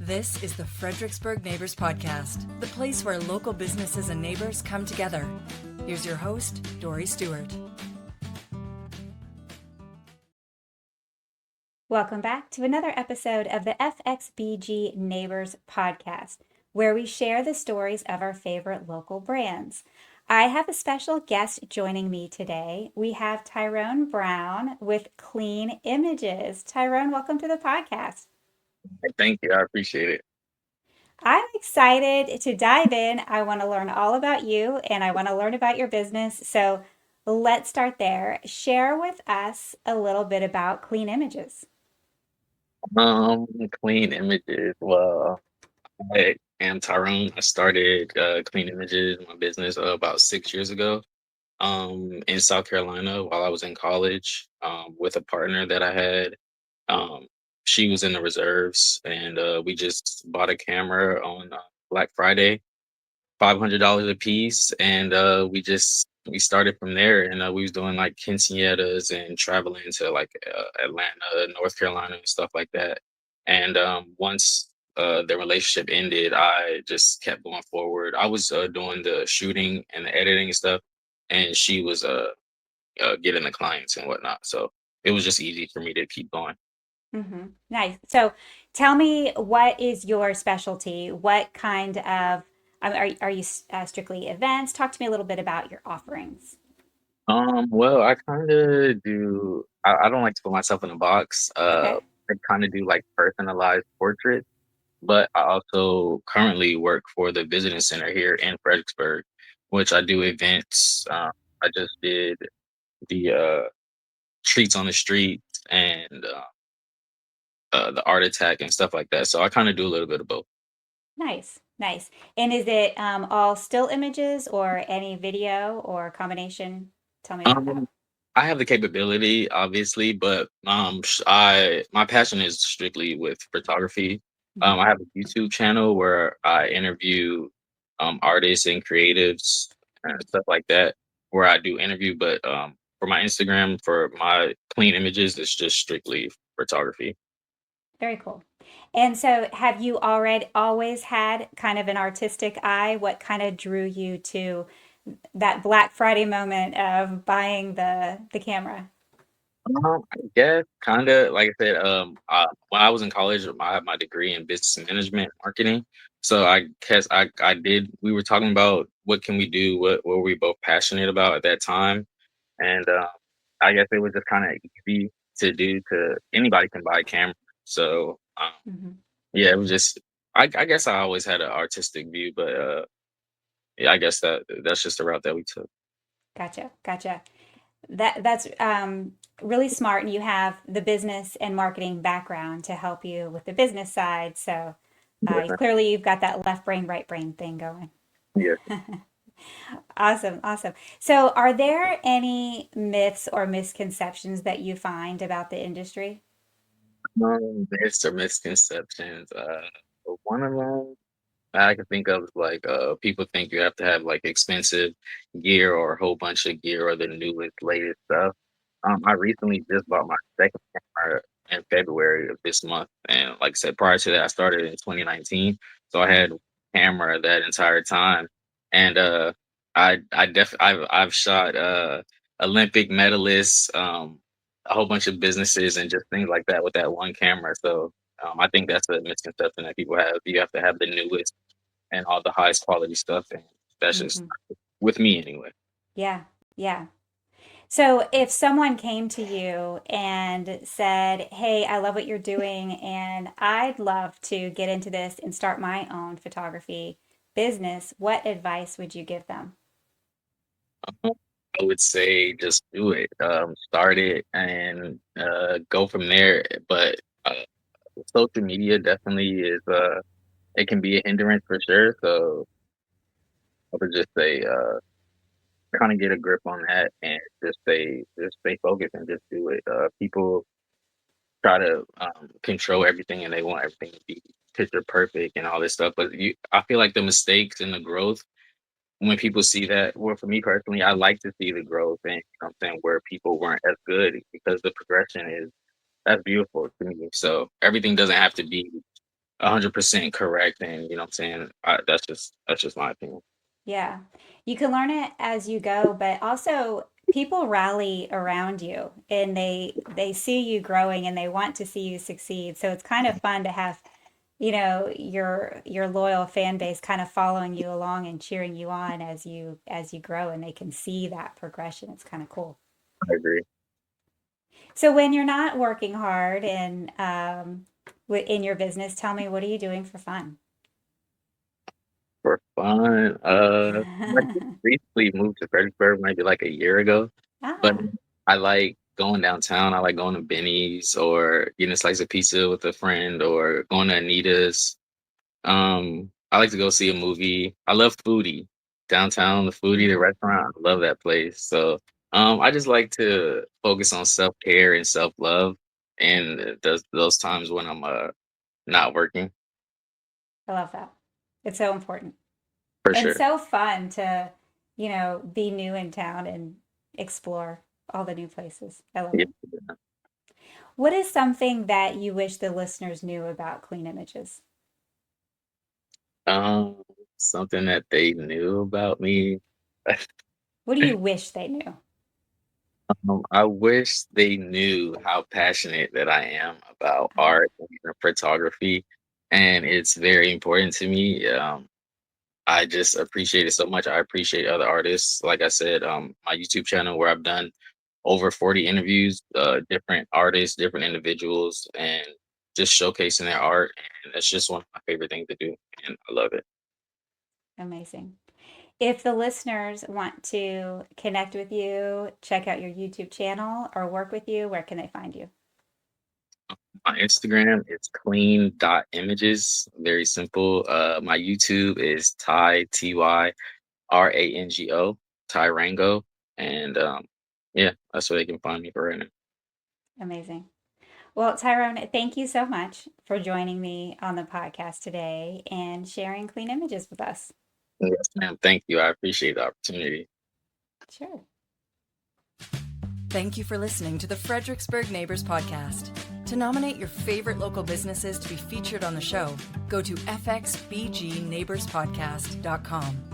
This is the Fredericksburg Neighbors Podcast, the place where local businesses and neighbors come together. Here's your host, Dory Stewart. Welcome back to another episode of the FXBG Neighbors Podcast, where we share the stories of our favorite local brands. I have a special guest joining me today. We have Tyrone Brown with Clean Images. Tyrone, welcome to the podcast. Thank you. I appreciate it. I'm excited to dive in. I want to learn all about you and I want to learn about your business. So let's start there. Share with us a little bit about Clean Images. Clean Images. Well, I am Tyrone. I started Clean Images, my business, about 6 years ago. In South Carolina while I was in college, with a partner that I had. Um, she was in the reserves, and we just bought a camera on Black Friday, $500 a piece, and we started from there, and we was doing like quinceañeras and traveling to like Atlanta, North Carolina, and stuff like that. And once the relationship ended, I just kept going forward. I was doing the shooting and the editing and stuff, and she was getting the clients and whatnot. So it was just easy for me to keep going. Nice. So tell me, what is your specialty? What kind of, are you strictly events? Talk to me a little bit about your offerings. Well, I kind of do. I don't like to put myself in a box. Okay. I kind of do like personalized portraits, but I also currently work for the visiting center here in Fredericksburg, which I do events. I just did the treats on the street and the art attack and stuff like that. So I kind of do a little bit of both. Nice. Nice. And is it all still images or any video or combination? Tell me about that. Um, I have the capability, obviously, but I my passion is strictly with photography. Mhm. I have a YouTube channel where I interview artists and creatives and stuff like that, where I do interview. But for my Instagram, for my clean images, it's just strictly photography. Very cool. And so have you already always had kind of an artistic eye? What kind of drew you to that Black Friday moment of buying the camera? I guess kind of like I said. When I was in college, I had my degree in business management marketing. So I guess I did. We were talking about what can we do, what were we both passionate about at that time, and I guess it was just kind of easy to do. To anybody can buy a camera, so Mhm. yeah, it was just. I guess I always had an artistic view, but yeah, I guess that's just the route that we took. Gotcha, gotcha. That's really smart, and you have the business and marketing background to help you with the business side. So Yeah, clearly, you've got that left brain, right brain thing going. yeah. Awesome, awesome. So, are there any myths or misconceptions that you find about the industry? Myths or misconceptions. One of them I can think of is like people think you have to have like expensive gear or a whole bunch of gear or the newest latest stuff. I recently just bought my second camera in February of this month, and like I said, prior to that, I started in 2019, so I had camera that entire time, and I've shot Olympic medalists, a whole bunch of businesses, and just things like that with that one camera. So I think that's a misconception that people have. You have to have the newest and all the highest quality stuff, and that's just Hmm. with me anyway. Yeah, yeah. So, if someone came to you and said, "Hey, I love what you're doing, and I'd love to get into this and start my own photography business," what advice would you give them? Um, I would say just do it, start it, and go from there. But social media definitely is it can be a hindrance for sure. So I would just say kind of get a grip on that and just stay focused and just do it. People try to control everything and they want everything to be picture perfect and all this stuff. But I feel like the mistakes and the growth when people see that, well, for me personally, I like to see the growth and something where people weren't as good because the progression is that's beautiful to me. So everything doesn't have to be 100% correct. And you know what I'm saying? That's just my opinion. Yeah. You can learn it as you go, but also people rally around you and they see you growing and they want to see you succeed. So it's kind of fun to have, your loyal fan base kind of following you along and cheering you on as you grow and they can see that progression. It's kind of cool. I agree. So when you're not working hard and in your business, tell me, what are you doing for fun? For fun, I just recently moved to Fredericksburg maybe like a year ago, but Ah, I like going downtown. I like going to Benny's or getting a slice of pizza with a friend or going to Anita's. I like to go see a movie. I love Foodie. Downtown, the Foodie, the restaurant. I love that place. So, I just like to focus on self-care and self-love and those times when I'm not working I love that. It's so important. for And sure. so fun to, be new in town and explore all the new places. I love Yeah. it. What is something that you wish the listeners knew about Clean Images? Um, Something that they knew about me. What do you wish they knew? I wish they knew how passionate that I am about Ah, art and photography, and it's very important to me. I just appreciate it so much. I appreciate other artists. Like I said, my YouTube channel where I've done over 40 interviews, different artists, different individuals, and just showcasing their art. And that's just one of my favorite things to do, and I love it. amazing. If the listeners want to connect with you, check out your YouTube channel, or work with you, where can they find you? My Instagram is clean.images. Very simple. My YouTube is Tyrango, Tyrango. And yeah, that's where they can find me for right now. Amazing. Well, Tyrone, thank you so much for joining me on the podcast today and sharing Clean Images with us. Yes, ma'am. Thank you. I appreciate the opportunity. Sure. Thank you for listening to the Fredericksburg Neighbors Podcast. To nominate your favorite local businesses to be featured on the show, go to fxbgneighborspodcast.com.